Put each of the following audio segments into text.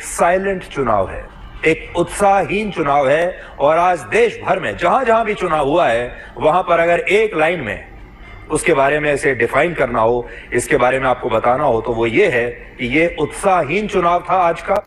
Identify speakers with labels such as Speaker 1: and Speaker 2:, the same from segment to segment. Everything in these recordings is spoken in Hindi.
Speaker 1: साइलेंट चुनाव है, एक उत्साहहीन चुनाव है। और आज देश भर में जहां जहां भी चुनाव हुआ है, वहां पर अगर एक लाइन में उसके बारे में इसे डिफाइन करना हो, इसके बारे में आपको बताना हो, तो वो ये है कि ये उत्साहहीन चुनाव था आज का।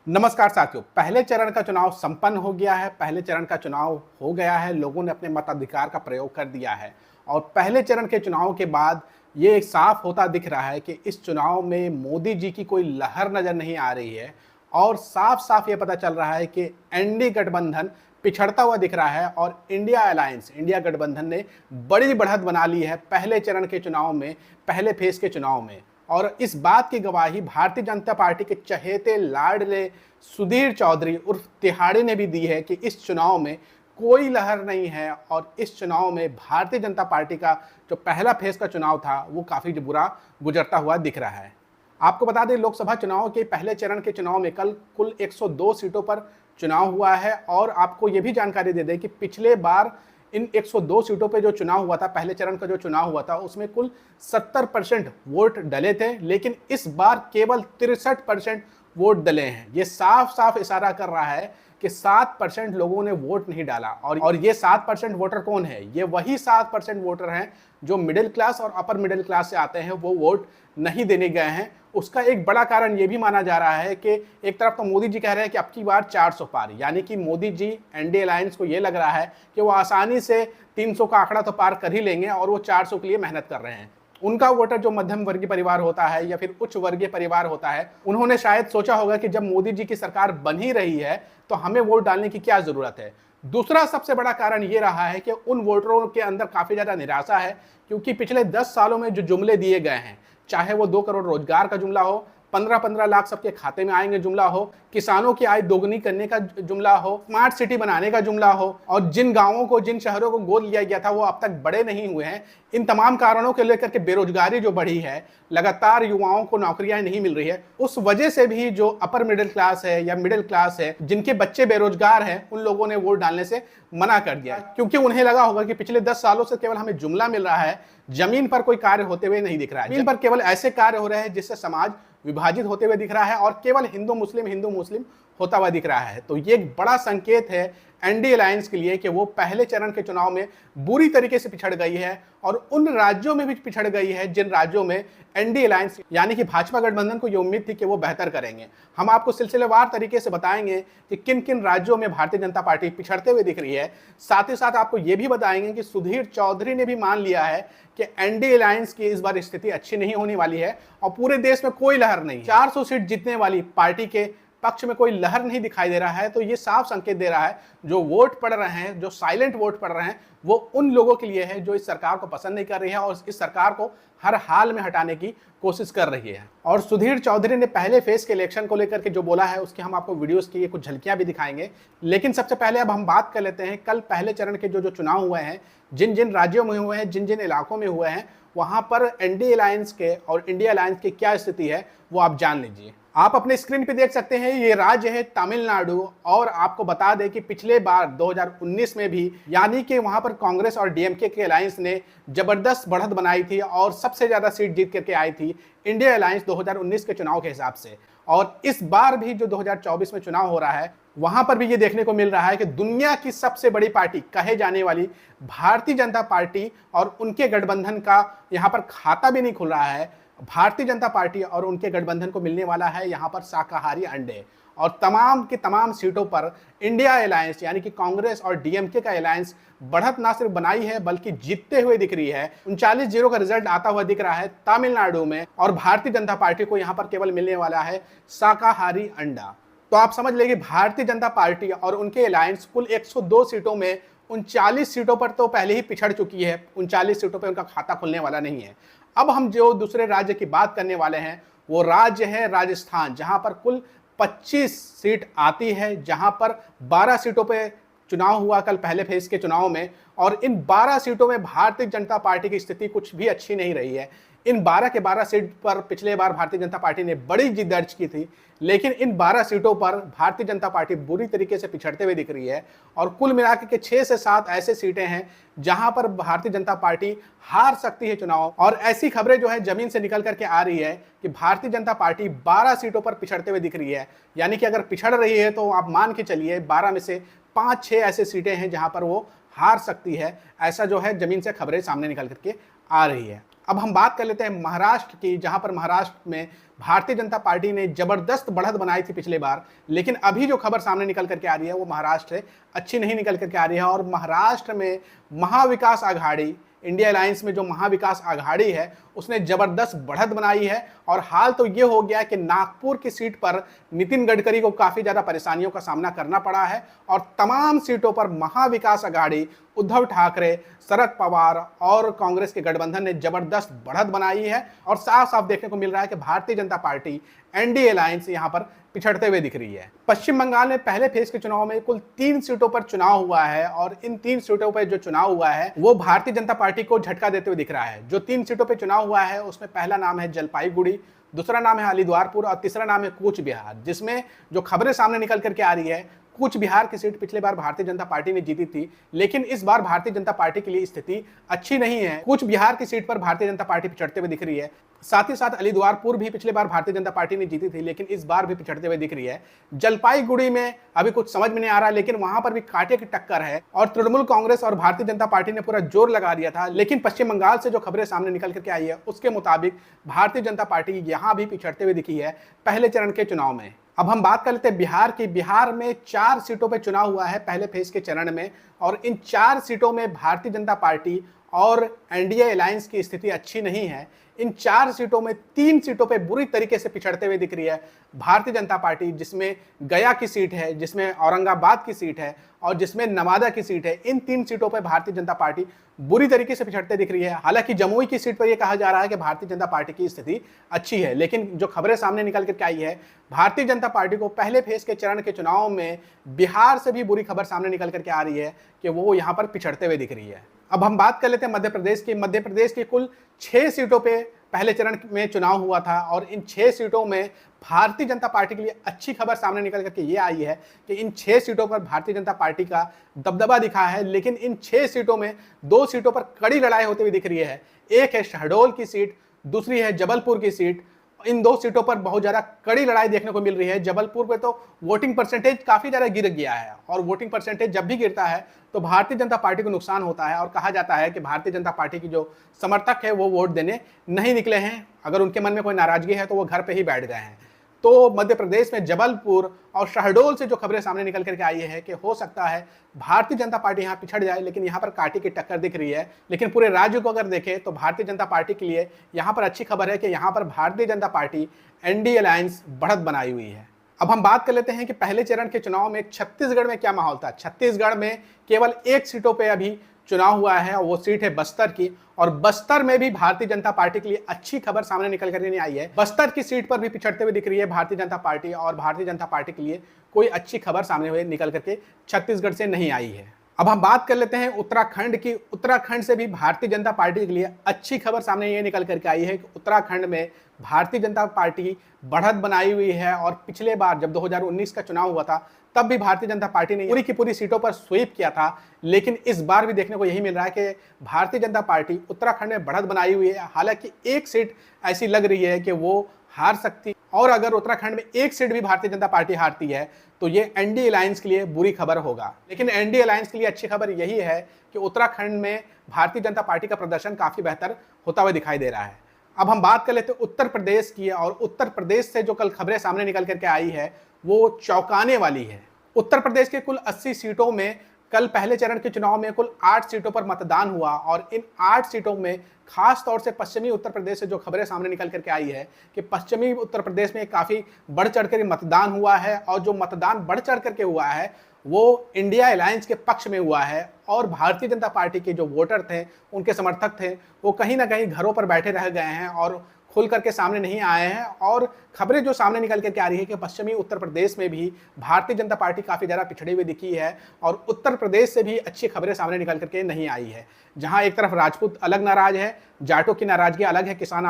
Speaker 2: नमस्कार साथियों, पहले चरण का चुनाव संपन्न हो गया है। पहले चरण का चुनाव हो गया है, लोगों ने अपने मताधिकार का प्रयोग कर दिया है और पहले चरण के चुनाव के बाद ये एक साफ होता दिख रहा है कि इस चुनाव में मोदी जी की कोई लहर नजर नहीं आ रही है और साफ साफ ये पता चल रहा है कि एनडीए गठबंधन पिछड़ता हुआ दिख रहा है और इंडिया अलायंस, इंडिया गठबंधन ने बड़ी बढ़त बना ली है पहले चरण के चुनाव में, पहले फेज के चुनाव में। और इस बात की गवाही भारतीय जनता पार्टी के चहेते लाडले सुधीर चौधरी उर्फ तिहाड़ी ने भी दी है कि इस चुनाव में कोई लहर नहीं है और इस चुनाव में भारतीय जनता पार्टी का जो पहला फेज का चुनाव था वो काफ़ी बुरा गुजरता हुआ दिख रहा है। आपको बता दें, लोकसभा चुनाव के पहले चरण के चुनाव में कल कुल 102 सीटों पर चुनाव हुआ है और आपको ये भी जानकारी दे दें कि पिछले बार इन 102 सीटों पे जो चुनाव हुआ था, पहले चरण का जो चुनाव हुआ था, उसमें कुल 70% वोट डले थे, लेकिन इस बार केवल 63% वोट डले हैं। ये साफ साफ इशारा कर रहा है कि 7% लोगों ने वोट नहीं डाला। और ये 7% वोटर कौन है? ये वही 7% वोटर हैं जो मिडिल क्लास और अपर मिडिल क्लास से आते हैं, वो वोट नहीं देने गए हैं। उसका एक बड़ा कारण ये भी माना जा रहा है कि एक तरफ तो मोदी जी कह रहे हैं कि अब की बार 400 पार, यानी कि मोदी जी एनडीए अलायंस को ये लग रहा है कि वो आसानी से 300 का आंकड़ा तो पार कर ही लेंगे और वो 400 के लिए मेहनत कर रहे हैं। उनका वोटर जो मध्यम वर्गीय परिवार होता है या फिर उच्च वर्गीय परिवार होता है, उन्होंने शायद सोचा होगा कि जब मोदी जी की सरकार बन ही रही है तो हमें वोट डालने की क्या जरूरत है। दूसरा सबसे बड़ा कारण ये रहा है कि उन वोटरों के अंदर काफी ज्यादा निराशा है, क्योंकि पिछले 10 सालों में जो जुमले दिए गए हैं, चाहे वो 2 करोड़ रोजगार का जुमला हो, 15-15 लाख सबके खाते में आएंगे जुमला हो, किसानों की आय दोगुनी करने का जुमला हो, स्मार्ट सिटी बनाने का जुमला हो, और जिन गांवों को, जिन शहरों को गोद लिया गया था वो अब तक बड़े नहीं हुए हैं, इन तमाम कारणों के लेकर के बेरोजगारी जो बढ़ी है, लगातार युवाओं को नौकरियां नहीं मिल रही है, उस वजह से भी जो अपर मिडिल क्लास है या मिडिल क्लास है, जिनके बच्चे बेरोजगार हैं, उन लोगों ने वोट डालने से मना कर दिया, क्योंकि उन्हें लगा होगा कि पिछले 10 सालों से केवल हमें जुमला मिल रहा है, जमीन पर कोई कार्य होते हुए नहीं दिख रहा है। जमीन पर केवल ऐसे कार्य हो रहे हैं जिससे समाज विभाजित होते हुए दिख रहा है और केवल हिंदू मुस्लिम होता हुआ दिख रहा है। तो ये एक बड़ा संकेत है एनडीए अलायंस के लिए कि वो पहले चरण के चुनाव में बुरी तरीके से पिछड़ गई है और उन राज्यों में भी पिछड़ गई है जिन राज्यों में एनडीए अलायंस यानी कि भाजपा गठबंधन को ये उम्मीद थी कि वो बेहतर करेंगे। हम आपको सिलसिलेवार तरीके से बताएंगे कि किन किन राज्यों में भारतीय जनता पार्टी पिछड़ते हुए दिख रही है। साथ ही साथ आपको ये भी बताएंगे कि सुधीर चौधरी ने भी मान लिया है कि एनडीए अलायंस की इस बार स्थिति अच्छी नहीं होने वाली है और पूरे देश में कोई लहर नहीं, 400 सीट जीतने वाली पार्टी के पक्ष में कोई लहर नहीं दिखाई दे रहा है। तो ये साफ संकेत दे रहा है जो वोट पड़ रहे हैं, जो साइलेंट वोट पड़ रहे हैं, वो उन लोगों के लिए है जो इस सरकार को पसंद नहीं कर रही है और इस सरकार को हर हाल में हटाने की कोशिश कर रही है। और सुधीर चौधरी ने पहले फेज के इलेक्शन को लेकर के जो बोला है, उसकी हम आपको वीडियोस की कुछ झलकियां भी दिखाएंगे। लेकिन सबसे पहले अब हम बात कर लेते हैं कल पहले चरण के जो चुनाव हुए हैं, जिन जिन राज्यों में हुए हैं, जिन जिन इलाकों में हुए हैं, वहां पर एनडीए अलायंस के और इंडिया अलायंस की क्या स्थिति है वो आप जान लीजिए। आप अपने स्क्रीन पे देख सकते हैं, ये राज्य है तमिलनाडु। और आपको बता दें कि पिछले बार 2019 में भी, यानी कि वहां पर कांग्रेस और डीएमके के अलायंस ने जबरदस्त बढ़त बनाई थी और सबसे ज्यादा सीट जीत करके आई थी इंडिया अलायंस 2019 के चुनाव के हिसाब से। और इस बार भी जो 2024 में चुनाव हो रहा है, वहां पर भी ये देखने को मिल रहा है कि दुनिया की सबसे बड़ी पार्टी कहे जाने वाली भारतीय जनता पार्टी और उनके गठबंधन का यहां पर खाता भी नहीं खुल रहा है। भारतीय जनता पार्टी और उनके गठबंधन को मिलने वाला है यहां पर शाकाहारी अंडे और तमाम की तमाम सीटों पर इंडिया अलायंस यानी कि कांग्रेस और डीएमके का अलायंस बढ़त ना सिर्फ बनाई है बल्कि जीतते हुए दिख रही है। 39-0 का रिजल्ट आता हुआ दिख रहा है तमिलनाडु में और भारतीय जनता पार्टी को यहां पर केवल मिलने वाला है शाकाहारी अंडा। तो आप समझ लेंगे भारतीय जनता पार्टी और उनके अलायंस कुल 102 सीटों में 39 सीटों पर तो पहले ही पिछड़ चुकी है, 39 सीटों पर उनका खाता खुलने वाला नहीं है। अब हम जो दूसरे राज्य की बात करने वाले हैं वो राज्य है राजस्थान, जहां पर कुल 25 सीट आती है, जहां पर 12 सीटों पे चुनाव हुआ कल पहले फेज के चुनाव में और इन 12 सीटों में भारतीय जनता पार्टी की स्थिति कुछ भी अच्छी नहीं रही है। इन 12 के 12 सीट पर पिछले बार भारतीय जनता पार्टी ने बड़ी जीत दर्ज की थी, लेकिन इन 12 सीटों पर भारतीय जनता पार्टी बुरी तरीके से पिछड़ते हुए दिख रही है। और कुल मिलाकर के 6 से 7 ऐसे सीटें हैं जहां पर भारतीय जनता पार्टी हार सकती है चुनाव। और ऐसी खबरें जो है जमीन से निकल करके आ रही है कि भारतीय जनता पार्टी 12 सीटों पर पिछड़ते हुए दिख रही है। यानी कि अगर पिछड़ रही है तो आप मान के चलिए 12 में से 5-6 ऐसे सीटें हैं जहां पर वो हार सकती है। ऐसा जो है जमीन से खबरें सामने निकल करके आ रही है। अब हम बात कर लेते हैं महाराष्ट्र की, जहां पर महाराष्ट्र में भारतीय जनता पार्टी ने जबरदस्त बढ़त बनाई थी पिछले बार, लेकिन अभी जो खबर सामने निकल करके आ रही है वो महाराष्ट्र से अच्छी नहीं निकल करके आ रही है। और महाराष्ट्र में महाविकास आघाड़ी, इंडिया अलायंस में जो महाविकास आघाड़ी है उसने जबरदस्त बढ़त बनाई है। और हाल तो ये हो गया कि नागपुर की सीट पर नितिन गडकरी को काफी ज्यादा परेशानियों का सामना करना पड़ा है और तमाम सीटों पर महाविकास आघाड़ी, उद्धव ठाकरे, शरद पवार और कांग्रेस के गठबंधन ने जबरदस्त बढ़त बनाई है। और साफ साफ देखने को मिल रहा है कि Bharatiya Janata party, NDA alliance यहां पर पिछड़ते हुए दिख रही है। पश्चिम बंगाल में पहले फेज के चुनाव में कुल 3 सीटों पर चुनाव हुआ है और इन 3 सीटों पर जो चुनाव हुआ है वो भारतीय जनता पार्टी को झटका देते हुए दिख रहा है। जो 3 सीटों पर चुनाव हुआ है उसमें पहला नाम है जलपाईगुड़ी, दूसरा नाम है अलीद्वारपुर और तीसरा नाम है कूच बिहार। जिसमें जो खबरें सामने निकल करके आ रही है, कूच बिहार की सीट पिछले बार भारतीय जनता पार्टी ने जीती थी, लेकिन इस बार भारतीय जनता पार्टी के लिए स्थिति अच्छी नहीं है। कूच बिहार की सीट पर भारतीय जनता पार्टी पिछड़ते हुए दिख रही है। साथ ही साथ अलीद्वारपुर भी पिछले बार भारतीय जनता पार्टी ने जीती थी, लेकिन इस बार भी पिछड़ते हुए दिख रही है। जलपाईगुड़ी में अभी कुछ समझ में नहीं आ रहा, लेकिन वहां पर भी कांटे की टक्कर है और तृणमूल कांग्रेस और भारतीय जनता पार्टी ने पूरा जोर लगा दिया था। लेकिन पश्चिम बंगाल से जो खबरें सामने निकल करके आई है उसके मुताबिक भारतीय जनता पार्टी यहां भी पिछड़ते हुए दिखी है पहले चरण के चुनाव में। अब हम बात कर लेते हैं बिहार की। बिहार में 4 सीटों पर चुनाव हुआ है पहले फेज के चरण में और इन 4 सीटों में भारतीय जनता पार्टी और एनडीए अलायंस की स्थिति अच्छी नहीं है। इन 4 सीटों में 3 सीटों पे बुरी तरीके से पिछड़ते हुए दिख रही है भारतीय जनता पार्टी, जिसमें गया की सीट है, जिसमें औरंगाबाद की सीट है और जिसमें नवादा की सीट है। इन 3 सीटों पर भारतीय जनता पार्टी बुरी तरीके से पिछड़ते दिख रही है। हालांकि जमुई की सीट पर यह कहा जा रहा है कि भारतीय जनता पार्टी की स्थिति अच्छी है, लेकिन जो खबरें सामने निकल करके आई है, भारतीय जनता पार्टी को पहले फेज के चरण के चुनाव में बिहार से भी बुरी खबर सामने निकल करके आ रही है कि वो यहाँ पर पिछड़ते हुए दिख रही है। अब हम बात कर लेते हैं मध्य प्रदेश की। मध्य प्रदेश की कुल 6 सीटों पे पहले चरण में चुनाव हुआ था और इन 6 सीटों में भारतीय जनता पार्टी के लिए अच्छी खबर सामने निकल करके ये आई है कि इन 6 सीटों पर भारतीय जनता पार्टी का दबदबा दिखा है। लेकिन इन 6 सीटों में 2 सीटों पर कड़ी लड़ाई होती हुई दिख रही है। एक है शहडोल की सीट, दूसरी है जबलपुर की सीट। इन 2 सीटों पर बहुत ज्यादा कड़ी लड़ाई देखने को मिल रही है। जबलपुर पे तो वोटिंग परसेंटेज काफी ज्यादा गिर गया है और वोटिंग परसेंटेज जब भी गिरता है तो भारतीय जनता पार्टी को नुकसान होता है और कहा जाता है कि भारतीय जनता पार्टी की जो समर्थक है वो वोट देने नहीं निकले हैं। अगर उनके मन में कोई नाराजगी है तो वो घर पे ही बैठ गए हैं। तो मध्य प्रदेश में जबलपुर और शहडोल से जो खबरें सामने निकल करके आई है कि हो सकता है भारतीय जनता पार्टी यहाँ पिछड़ जाए, लेकिन यहाँ पर कांटे की टक्कर दिख रही है। लेकिन पूरे राज्य को अगर देखें तो भारतीय जनता पार्टी के लिए यहाँ पर अच्छी खबर है कि यहाँ पर Bharatiya Janata party NDA alliance बढ़त बनाई हुई है। अब हम बात कर लेते हैं कि पहले चरण के चुनाव में छत्तीसगढ़ में क्या माहौल था। छत्तीसगढ़ में केवल 1 सीटों पर अभी चुनाव हुआ है और वो सीट है बस्तर की। और बस्तर में भी भारतीय जनता पार्टी के लिए अच्छी खबर सामने निकल कर नहीं आई है। बस्तर की सीट पर भी पिछड़ते हुए दिख रही है भारतीय जनता पार्टी और भारतीय जनता पार्टी के लिए कोई अच्छी खबर सामने हुए निकल करके छत्तीसगढ़ से नहीं आई है। अब हम बात कर लेते हैं उत्तराखंड की। उत्तराखंड से भी भारतीय जनता पार्टी के लिए अच्छी खबर सामने ये निकल करके आई है कि उत्तराखंड में भारतीय जनता पार्टी बढ़त बनाई हुई है। और पिछले बार जब 2019 का चुनाव हुआ था तब भी भारतीय जनता पार्टी ने पूरी की पूरी सीटों पर स्वीप किया था, लेकिन इस बार भी देखने को यही मिल रहा है कि भारतीय जनता पार्टी उत्तराखंड में बढ़त बनाई हुई है। हालांकि 1 सीट ऐसी लग रही है कि वो हार सकती, और अगर उत्तराखंड में 1 सीट भी भारतीय जनता पार्टी हारती है तो ये एनडीए अलायंस के लिए बुरी खबर होगा। लेकिन एनडीए अलायंस के लिए अच्छी खबर यही है कि उत्तराखंड में भारतीय जनता पार्टी का प्रदर्शन काफी बेहतर होता हुआ दिखाई दे रहा है। अब हम बात कर लेते हैं उत्तर प्रदेश की, और उत्तर प्रदेश से जो कल खबरें सामने निकल करके आई है वो चौंकाने वाली है। उत्तर प्रदेश के कुल 80 सीटों में कल पहले चरण के चुनाव में कुल 8 सीटों पर मतदान हुआ और इन 8 सीटों में खास तौर से पश्चिमी उत्तर प्रदेश से जो खबरें सामने निकल करके आई है कि पश्चिमी उत्तर प्रदेश में काफी बढ़ चढ़ कर मतदान हुआ है। और जो मतदान बढ़ चढ़ करके हुआ है वो इंडिया अलायंस के पक्ष में हुआ है और भारतीय जनता पार्टी के जो वोटर थे, उनके समर्थक थे, वो कहीं ना कहीं घरों पर बैठे रह गए हैं और खुल करके सामने नहीं आए हैं और खबरें जो सामने निकल करके आ रही है कि पश्चिमी उत्तर प्रदेश में भी भारतीय जनता पार्टी काफ़ी ज़्यादा पिछड़ी हुई दिखी है और उत्तर प्रदेश से भी अच्छी खबरें सामने निकल करके नहीं आई है। जहां एक तरफ राजपूत अलग नाराज है, जाटों की नाराजगी अलग है, किसान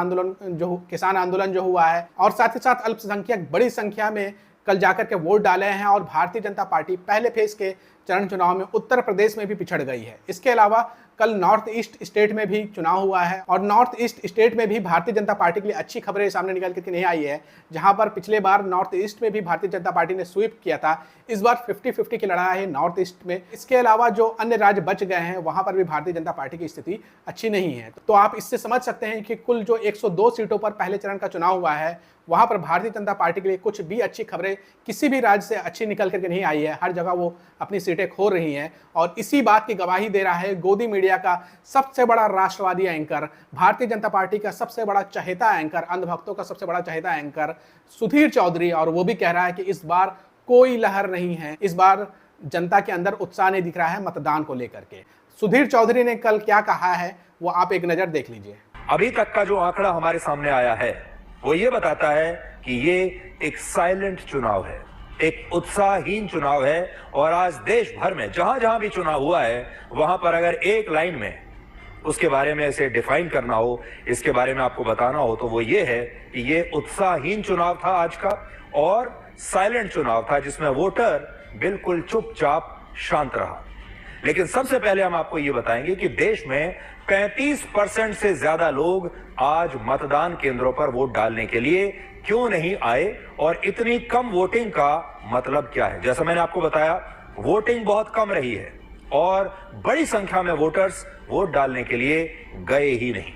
Speaker 2: आंदोलन जो हुआ है और साथ ही साथ अल्पसंख्यक बड़ी संख्या में कल जाकर के वोट डाले हैं और भारतीय जनता पार्टी पहले फेज के चरण चुनाव में उत्तर प्रदेश में भी पिछड़ गई है। इसके अलावा कल नॉर्थ ईस्ट स्टेट में भी चुनाव हुआ है और नॉर्थ ईस्ट स्टेट में भी भारतीय जनता पार्टी के लिए अच्छी खबरें सामने निकल करके नहीं आई है। जहां पर पिछले बार नॉर्थ ईस्ट में भी भारतीय जनता पार्टी ने स्वीप किया था, इस बार 50-50 की लड़ाई है नॉर्थ ईस्ट में। इसके अलावा जो अन्य राज्य बच गए हैं वहां पर भी भारतीय जनता पार्टी की स्थिति अच्छी नहीं है। तो आप इससे समझ सकते हैं कि कुल जो 102 सीटों पर पहले चरण का चुनाव हुआ है वहां पर भारतीय जनता पार्टी के लिए कुछ भी अच्छी खबरें किसी भी राज्य से अच्छी निकल करके नहीं आई है। हर जगह वो अपनी सीटें खो रही हैं और इसी बात की गवाही दे रहा है गोदी मीडिया का सबसे बड़ा राष्ट्रवादी एंकर, भारतीय जनता पार्टी का सबसे बड़ा चहेता एंकर, अंधभक्तों का सबसे बड़ा चहेता एंकर सुधीर चौधरी। और वो भी कह रहा है कि इस बार कोई लहर नहीं है, इस बार जनता के अंदर उत्साह नहीं दिख रहा है मतदान को लेकर के। सुधीर चौधरी ने कल क्या कहा है वो आप एक नजर देख लीजिए।
Speaker 1: अभी तक का जो आंकड़ा हमारे सामने आया है वो ये बताता है कि ये एक साइलेंट चुनाव है, एक उत्साहहीन चुनाव है और आज देश भर में जहां जहां भी चुनाव हुआ है वहां पर अगर एक लाइन में उसके बारे में इसे डिफाइन करना हो, इसके बारे में आपको बताना हो तो वो ये है कि ये उत्साहहीन चुनाव था आज का और साइलेंट चुनाव था जिसमें वोटर बिल्कुल चुपचाप शांत रहा। लेकिन सबसे पहले हम आपको ये बताएंगे कि देश में 35% से ज्यादा लोग आज मतदान केंद्रों पर वोट डालने के लिए क्यों नहीं आए और इतनी कम वोटिंग का मतलब क्या है। जैसा मैंने आपको बताया, वोटिंग बहुत कम रही है और बड़ी संख्या में वोटर्स वोट डालने के लिए गए ही नहीं।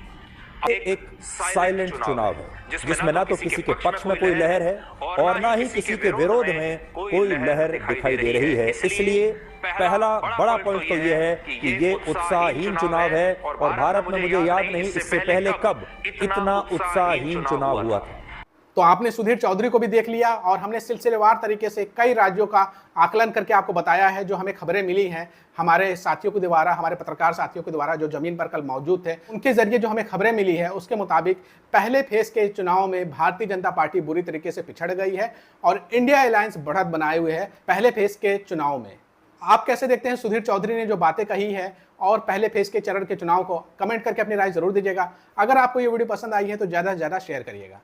Speaker 1: एक साइलेंट चुनाव है जिसमें ना तो किसी के पक्ष में कोई लहर है और ना ही किसी के विरोध में कोई लहर दिखाई दे रही है। इसलिए पहला बड़ा पॉइंट तो यह है कि ये उत्साहहीन चुनाव है और भारत में मुझे याद नहीं इससे पहले कब इतना उत्साहहीन चुनाव हुआ था।
Speaker 2: तो आपने सुधीर चौधरी को भी देख लिया और हमने सिलसिलेवार तरीके से कई राज्यों का आकलन करके आपको बताया है। जो हमें खबरें मिली हैं हमारे साथियों के द्वारा, हमारे पत्रकार साथियों के द्वारा जो जमीन पर कल मौजूद थे, उनके जरिए जो हमें खबरें मिली है उसके मुताबिक पहले फेज के चुनाव में भारतीय जनता पार्टी बुरी तरीके से पिछड़ गई है और इंडिया अलायंस बढ़त बनाए हुए है पहले फेज के चुनाव में। आप कैसे देखते हैं सुधीर चौधरी ने जो बातें कही है और पहले फेज के चरण के चुनाव को? कमेंट करके अपनी राय जरूर दीजिएगा। अगर आपको ये वीडियो पसंद आई है तो ज़्यादा से ज़्यादा शेयर करिएगा।